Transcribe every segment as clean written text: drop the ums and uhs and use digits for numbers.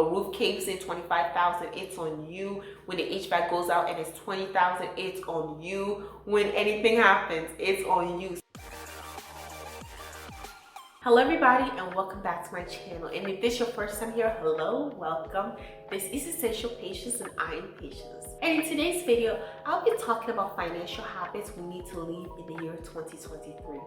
a roof caves in, 25,000, it's on you. When the HVAC goes out and it's 20,000, it's on you. When anything happens, it's on you. Hello everybody and welcome back to my channel, and if this is your first time here, hello, welcome. This is Essential Patience and I am Patience, and in today's video I'll be talking about financial habits we need to leave in the year 2023.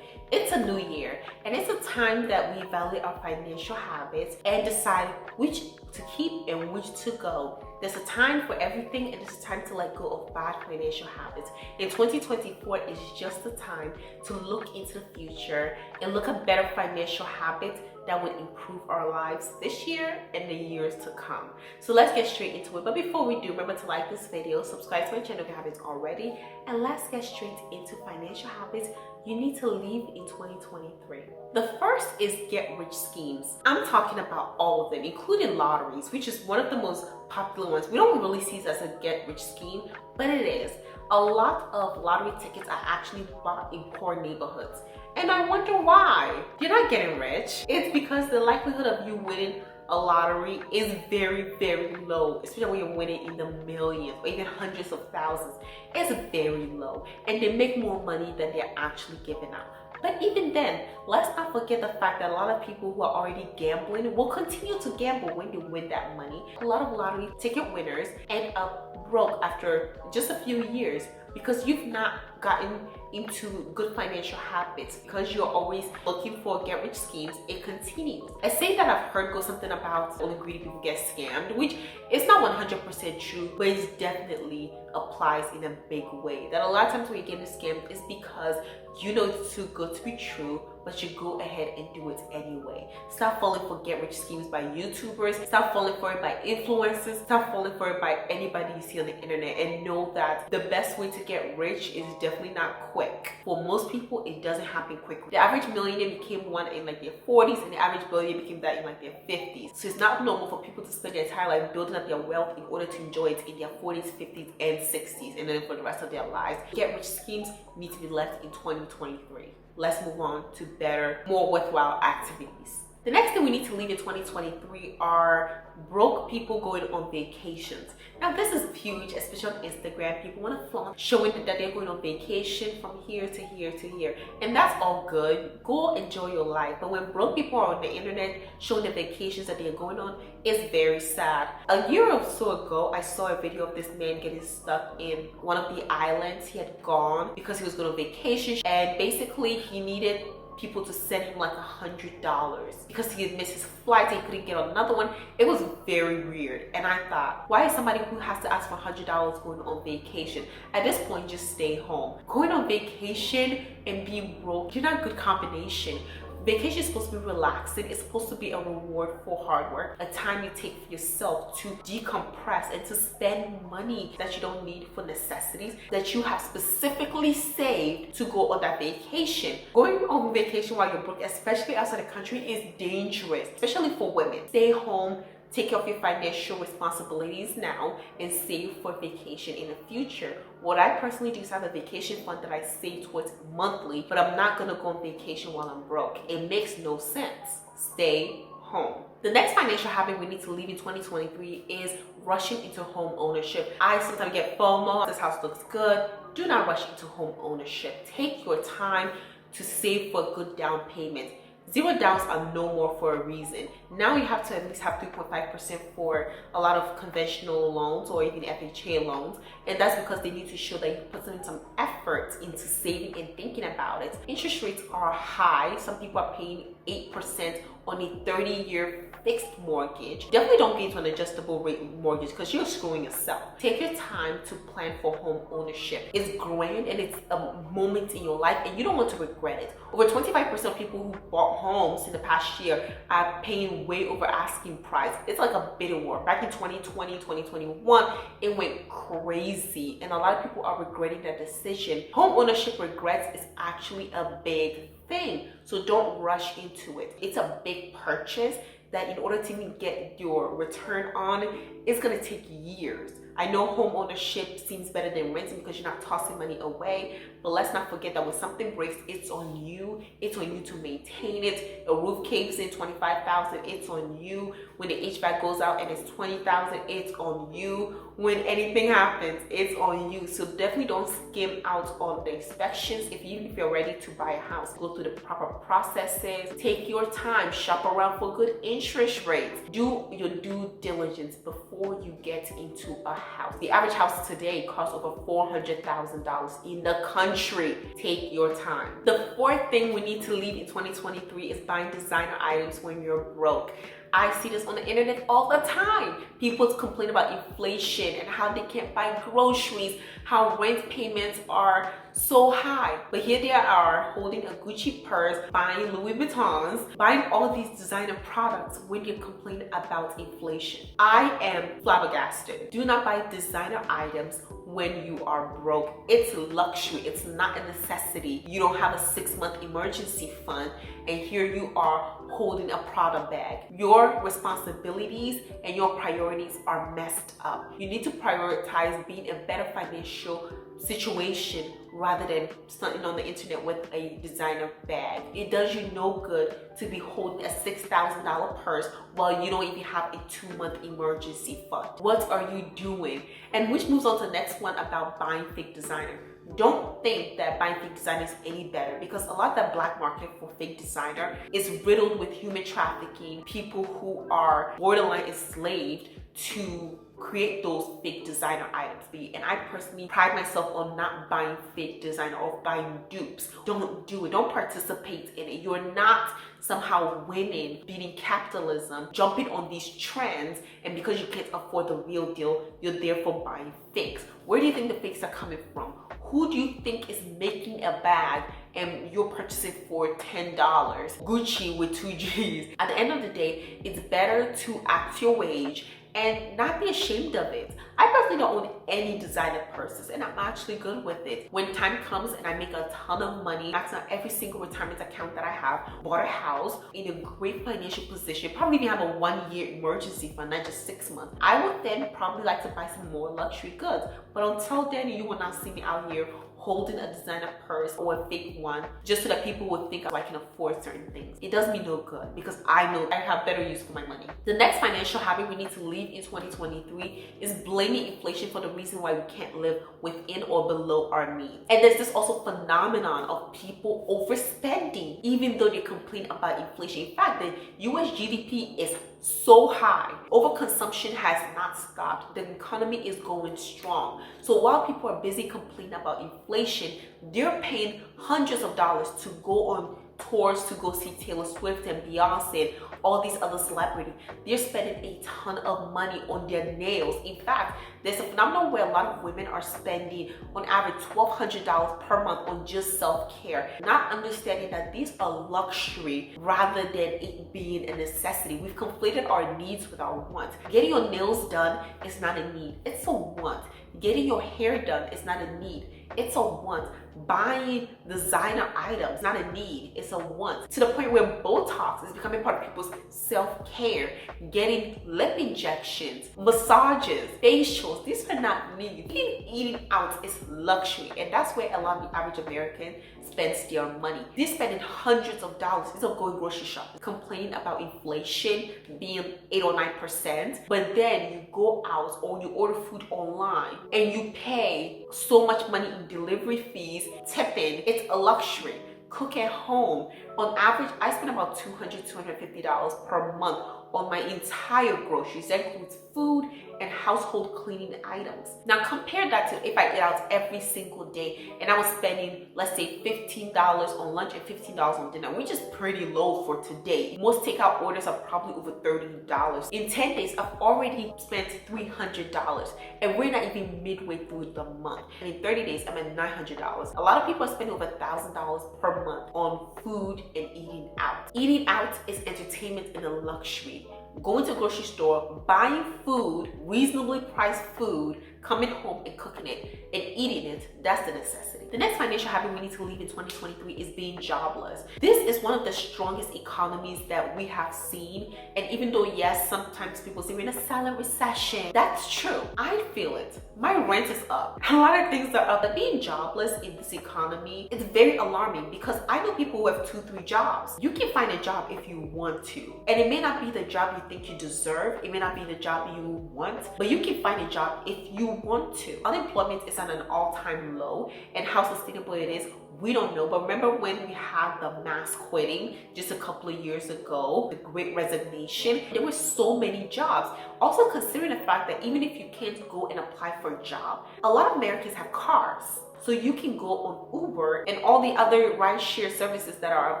It's a new year and it's a time that we evaluate our financial habits and decide which to keep and which to go. There's a time for everything and there's a time to let go of bad financial habits. In 2024 is just the time to look into the future and look at better financial habits that would improve our lives this year and the years to come. So let's get straight into it. But before we do, remember to like this video, subscribe to my channel if you haven't already, and let's get straight into financial habits you need to leave in 2023. The first is get rich schemes. I'm talking about all of them, including lotteries, which is one of the most popular ones. We don't really see it as a get rich scheme, but it is. A lot of lottery tickets are actually bought in poor neighborhoods. And I wonder why. You're not getting rich. It's because the likelihood of you winning a lottery is very, very low, especially when you're winning in the millions or even hundreds of thousands. It's very low, and they make more money than they're actually giving out. But even then, let's not forget the fact that a lot of people who are already gambling will continue to gamble when they win that money. A lot of lottery ticket winners end up broke after just a few years because you've not gotten into good financial habits, because you're always looking for get rich schemes. It continues. I say that I've heard go something about only greedy people get scammed, which is not 100% true, but it definitely applies in a big way. That a lot of times when you get scammed is because you know it's too good to be true, but you go ahead and do it anyway. Stop falling for get rich schemes by YouTubers. Stop falling for it by influencers. Stop falling for it by anybody you see on the internet, and know that the best way to get rich is definitely not quick. For most people, it doesn't happen quickly. The average millionaire became one in like their 40s, and the average billionaire became that in like their 50s. So it's not normal for people to spend their entire life building up their wealth in order to enjoy it in their 40s, 50s, and 60s, and then for the rest of their lives. Get rich schemes need to be left in 2023. Let's move on to better, more worthwhile activities. The next thing we need to leave in 2023 are broke people going on vacations. Now this is huge, especially on Instagram. People want to flaunt showing that they're going on vacation from here to here to here. And that's all good. Go enjoy your life. But when broke people are on the internet showing the vacations that they're going on, it's very sad. A year or so ago, I saw a video of this man getting stuck in one of the islands. He had gone because he was going on vacation, and basically he needed people to send him like $100 because he had missed his flight and he couldn't get on another one. It was very weird, and I thought, why is somebody who has to ask for $100 going on vacation? At this point, just stay home. Going on vacation and being broke, you're not a good combination. Vacation is supposed to be relaxing. It's supposed to be a reward for hard work, a time you take for yourself to decompress and to spend money that you don't need for necessities that you have specifically saved to go on that vacation. Going on vacation while you're broke, especially outside the country, is dangerous, especially for women. Stay home. Take care of your financial responsibilities now and save for vacation in the future. What I personally do is have a vacation fund that I save towards monthly, but I'm not gonna go on vacation while I'm broke. It makes no sense. Stay home. The next financial habit we need to leave in 2023 is rushing into home ownership. I sometimes get FOMO. This house looks good. Do not rush into home ownership. Take your time to save for a good down payment. Zero downs are no more for a reason. Now you have to at least have 3.5% for a lot of conventional loans or even FHA loans, and that's because they need to show that you put some effort into saving and thinking about it. Interest rates are high. Some people are paying 8% on a 30-year fixed mortgage. Definitely don't get into an adjustable rate mortgage because you're screwing yourself. Take your time to plan for home ownership. It's grand and it's a moment in your life and you don't want to regret it. Over 25% of people who bought homes in the past year are paying way over asking price. It's like a bidding war. Back in 2020, 2021, it went crazy and a lot of people are regretting that decision. Home ownership regrets is actually a big thing, so don't rush into it. It's a big purchase that in order to even get your return on, it's gonna take years. I know home ownership seems better than renting because you're not tossing money away, but let's not forget that when something breaks, it's on you. It's on you to maintain it. A roof caves in, $25,000, it's on you. When the HVAC goes out and it's $20,000, it's on you. When anything happens, it's on you. So definitely don't skim out on the inspections. Even if you're ready to buy a house, go through the proper processes. Take your time, shop around for good interest rates. Do your due diligence before you get into a house. The average house today costs over $400,000 in the country. Take your time. The fourth thing we need to leave in 2023 is buying designer items when you're broke. I see this on the internet all the time. People complain about inflation and how they can't buy groceries, how rent payments are so high. But here they are holding a Gucci purse, buying Louis Vuittons, buying all of these designer products when you complain about inflation. I am flabbergasted. Do not buy designer items when you are broke. It's luxury. It's not a necessity. You don't have a 6-month emergency fund, and here you are holding a Prada bag. Your responsibilities and your priorities are messed up. You need to prioritize being a better financial situation rather than stunting on the internet with a designer bag. It does you no good to be holding a $6,000 purse while you don't even have a 2-month emergency fund. What are you doing? And which moves on to the next one about buying fake designer. Don't think that buying fake designer is any better, because a lot of the black market for fake designer is riddled with human trafficking, people who are borderline enslaved to create those fake designer items. And I personally pride myself on not buying fake designer or buying dupes. Don't do it. Don't participate in it. You're not somehow winning, beating capitalism, jumping on these trends, and because you can't afford the real deal, you're therefore buying fakes. Where do you think the fakes are coming from? Who do you think is making a bag and you're purchasing for $10? Gucci with 2 G's. At the end of the day, it's better to act your wage and not be ashamed of it. I personally don't own any designer purses, and I'm actually good with it. When time comes and I make a ton of money, maxing out every single retirement account that I have, bought a house in a great financial position, probably even have a 1-year emergency fund, not just 6 months, I would then probably like to buy some more luxury goods. But until then, you will not see me out here holding a designer purse or a fake one just so that people would think I can afford certain things. It does me no good because I know I have better use for my money. The next financial habit we need to leave in 2023 is blaming inflation for the reason why we can't live within or below our means. And there's this also phenomenon of people overspending even though they complain about inflation. In fact, the US GDP is so high. Overconsumption has not stopped. The economy is going strong. So while people are busy complaining about inflation, they're paying hundreds of dollars to go on tours to go see Taylor Swift and Beyonce, all these other celebrities. They're spending a ton of money on their nails. In fact, there's a phenomenon where a lot of women are spending on average $1,200 per month on just self-care, not understanding that these are luxury rather than it being a necessity. We've conflated our needs with our wants. Getting your nails done is not a need, it's a want. Getting your hair done is not a need, it's a want. Buying designer items, not a need, it's a want. To the point where Botox is becoming part of people's self-care. Getting lip injections, massages, facials, these are not needs. Eating out is luxury, and that's where a lot of the average American spends their money. They're spending hundreds of dollars. These are going grocery shopping, complaining about inflation being 8 or 9%, but then you go out or you order food online and you pay so much money in delivery fees, tipping. It's a luxury. Cook at home. On average, I spend about $200, $250 per month on my entire groceries. That includes food and household cleaning items. Now compare that to if I eat out every single day and I was spending, let's say, $15 on lunch and $15 on dinner, which is pretty low for today. Most takeout orders are probably over $30. In 10 days, I've already spent $300, and we're not even midway through the month. And in 30 days, I'm at $900. A lot of people are spending over $1,000 per month on food and eating out. Eating out is entertainment and a luxury. Going to a grocery store, buying food, reasonably priced food, Coming home and cooking it and eating it, that's the necessity. The next financial habit we need to leave in 2023 is being jobless. This is one of the strongest economies that we have seen. And even though, yes, sometimes people say we're in a silent recession, that's true. I feel it. My rent is up. A lot of things are up. But being jobless in this economy is very alarming because I know people who have 2-3 jobs. You can find a job if you want to. And it may not be the job you think you deserve. It may not be the job you want, but you can find a job if you want to. Unemployment is at an all-time low, and how sustainable it is, we don't know. But remember when we had the mass quitting just a couple of years ago, the Great Resignation, there were so many jobs. Also considering the fact that even if you can't go and apply for a job, a lot of Americans have cars. So you can go on Uber and all the other rideshare services that are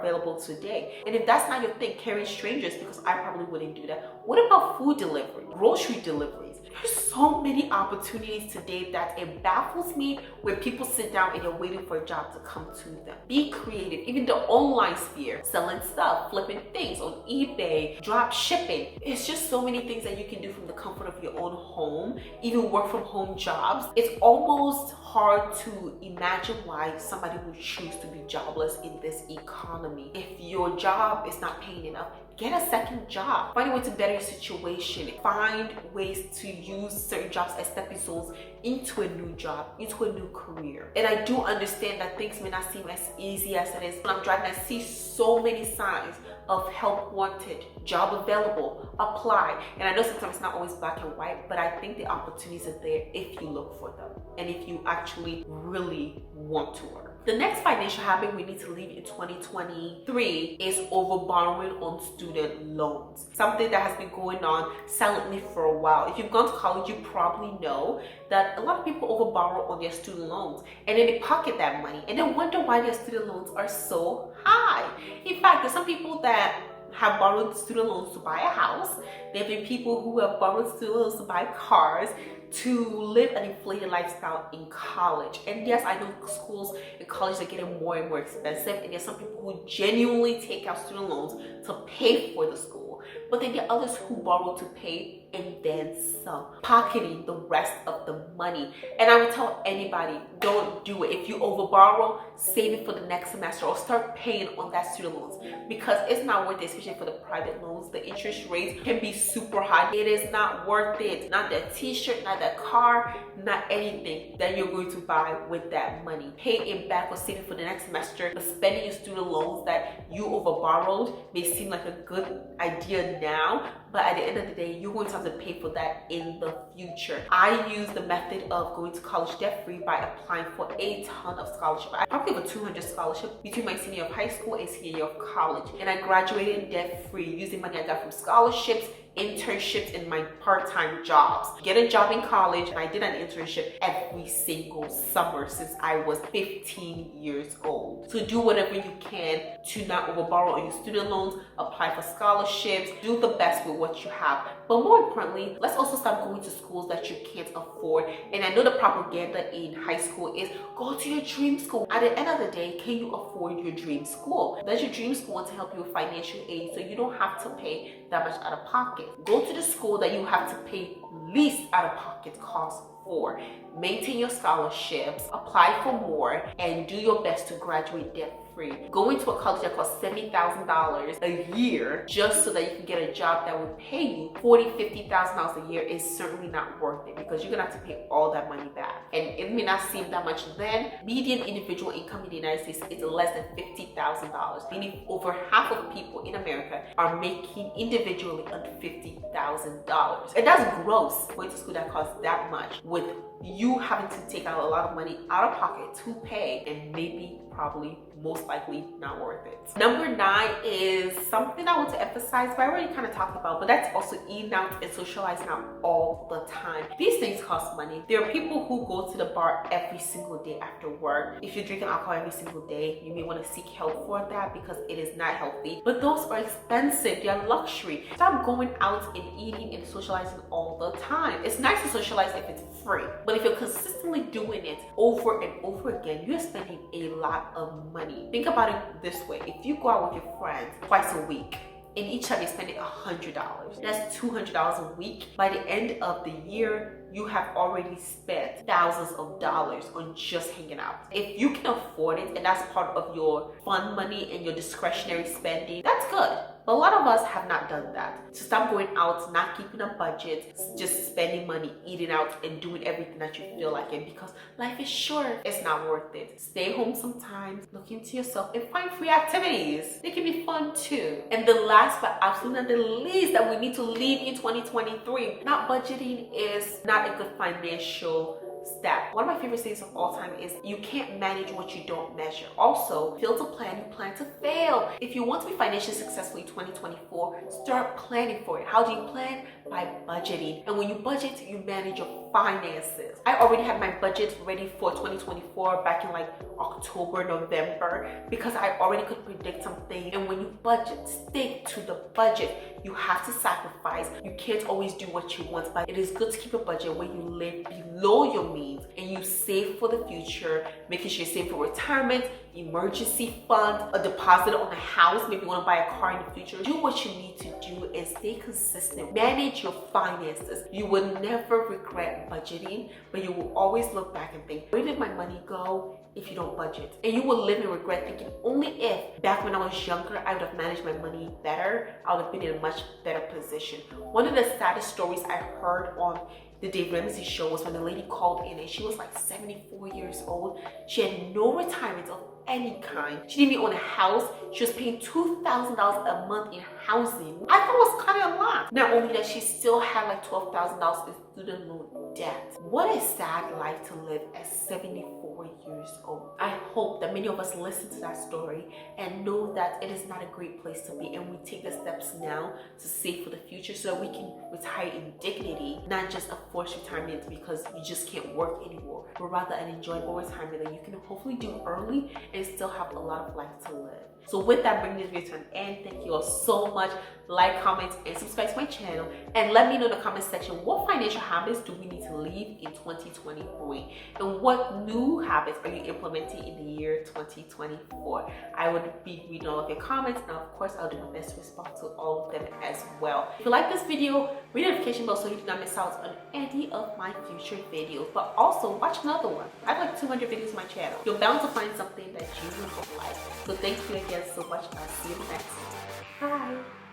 available today. And if that's not your thing, carrying strangers, because I probably wouldn't do that. What about food delivery, grocery deliveries? There's so many opportunities today that it baffles me when people sit down and they're waiting for a job to come to them. Be creative. Even the online sphere, selling stuff, flipping things on eBay, drop shipping. It's just so many things that you can do from the comfort of your own home, even work from home jobs. It's almost hard to imagine why somebody would choose to be jobless in this economy. If your job is not paying enough, get a second job. Find a way to better your situation. Find ways to use certain jobs as stepping stones into a new job, into a new career. And I do understand that things may not seem as easy as it is. When I'm driving, I see so many signs of help wanted, job available, apply. And I know sometimes it's not always black and white, but I think the opportunities are there if you look for them and if you actually really want to work. The next financial habit we need to leave in 2023 is overborrowing on student loans. Something that has been going on silently for a while. If you've gone to college, you probably know that a lot of people overborrow on their student loans and then they pocket that money and then wonder why their student loans are so high. In fact, there's some people that have borrowed student loans to buy a house. There have been people who have borrowed student loans to buy cars, to live an inflated lifestyle in college. And yes, I know schools and colleges are getting more and more expensive, and there's some people who genuinely take out student loans to pay for the school. But then there are others who borrow to pay and then some, pocketing the rest of the money. And I would tell anybody, don't do it. If you overborrow, save it for the next semester or start paying on that student loans, because it's not worth it, especially for the private loans. The interest rates can be super high. It is not worth it. Not that t-shirt, not that car, not anything that you're going to buy with that money. Pay it back or save it for the next semester. But spending your student loans that you overborrowed may seem like a good idea now, but at the end of the day, you're going to have to pay for that in the future. I use the method of going to college debt-free by applying for a ton of scholarship. I probably have a 200 scholarship between my senior year of high school and senior year of college. And I graduated debt-free using money I got from scholarships, internships, and my part-time jobs. Get a job in college. I did an internship every single summer since I was 15 years old. So do whatever you can to not overborrow on your student loans, apply for scholarships, do the best with what you have. But more importantly, let's also stop going to schools that you can't afford. And I know the propaganda in high school is go to your dream school. At the end of the day, can you afford your dream school? Does your dream school want to help you with financial aid so you don't have to pay that much out of pocket? Go to the school that you have to pay least out of pocket costs for. Maintain your scholarships, apply for more, and do your best to graduate debt-free. Going to a college that costs $70,000 a year just so that you can get a job that will pay you $40,000, $50,000 a year is certainly not worth it, because you're gonna have to pay all that money back. And it may not seem that much then. Median individual income in the United States is less than $50,000, meaning over half of people in America are making individually under $50,000. And that's gross, going to school that costs that much, with you having to take out a lot of money out of pocket to pay, and maybe, probably, most likely not worth it. Number 9 is something I want to emphasize, but I already kind of talked about, but that's also eating out and socializing out all the time. These things cost money. There are people who go to the bar every single day after work. If you're drinking alcohol every single day, you may want to seek help for that, because it is not healthy. But those are expensive. They are luxury. Stop going out and eating and socializing all the time. It's nice to socialize if it's free, but if you're consistently doing it over and over again, you're spending a lot of money. Think about it this way. If you go out with your friends twice a week, and each time you're spending $100, that's $200 a week. By the end of the year, you have already spent thousands of dollars on just hanging out. If you can afford it and that's part of your fun money and your discretionary spending, that's good. But a lot of us have not done that. So stop going out, not keeping a budget, just spending money, eating out, and doing everything that you feel like it, because life is short. It's not worth it. Stay home sometimes, look into yourself, and find free activities. They can be fun too. And the last but absolutely not the least that we need to leave in 2023, not budgeting is not a good financial step. One of my favorite sayings of all time is you can't manage what you don't measure. Also, fail to plan, you plan to fail. If you want to be financially successful in 2024, start planning for it. How do you plan? By budgeting. And when you budget, you manage your finances. I already had my budget ready for 2024 back in like October, November, because I already could predict something. And when you budget, stick to the budget. You have to sacrifice. You can't always do what you want, but it is good to keep a budget where you live below your means and you save for the future, making sure you save for retirement, emergency fund, a deposit on a house, maybe you want to buy a car in the future. Do what you need to do and stay consistent. Manage your finances. You will never regret budgeting, but you will always look back and think, where did my money go? If you don't budget, and you will live in regret thinking only if back when I was younger I would have managed my money better, I would have been in a much better position. One of the saddest stories I heard on the Dave Ramsey show was when a lady called in and she was like 74 years old. She had no retirement of any kind. She didn't even own a house. She was paying $2,000 a month in housing. I thought it was kind of a lot. Not only that, she still had like $12,000 in student loan debt. What a sad life to live at 74 years old. I hope that many of us listen to that story and know that it is not a great place to be, and we take the steps now to save for the future so that we can retire in dignity, not just a forced retirement because you just can't work anymore, but rather an enjoyable retirement that you can hopefully do early and still have a lot of life to live. So with that, bring this video to an end. Thank you all so much. Like, comment, and subscribe to my channel. And let me know in the comment section, what financial habits do we need to leave in 2023? And what new habits are you implementing in the year 2024? I would be reading all of your comments. And of course, I'll do my best to respond to all of them as well. If you like this video, ring the notification bell so you do not miss out on any of my future videos. But also, watch another one. I have like 200 videos on my channel. You're bound to find something that you would like. So thank you again so much. I'll see you next time. Bye.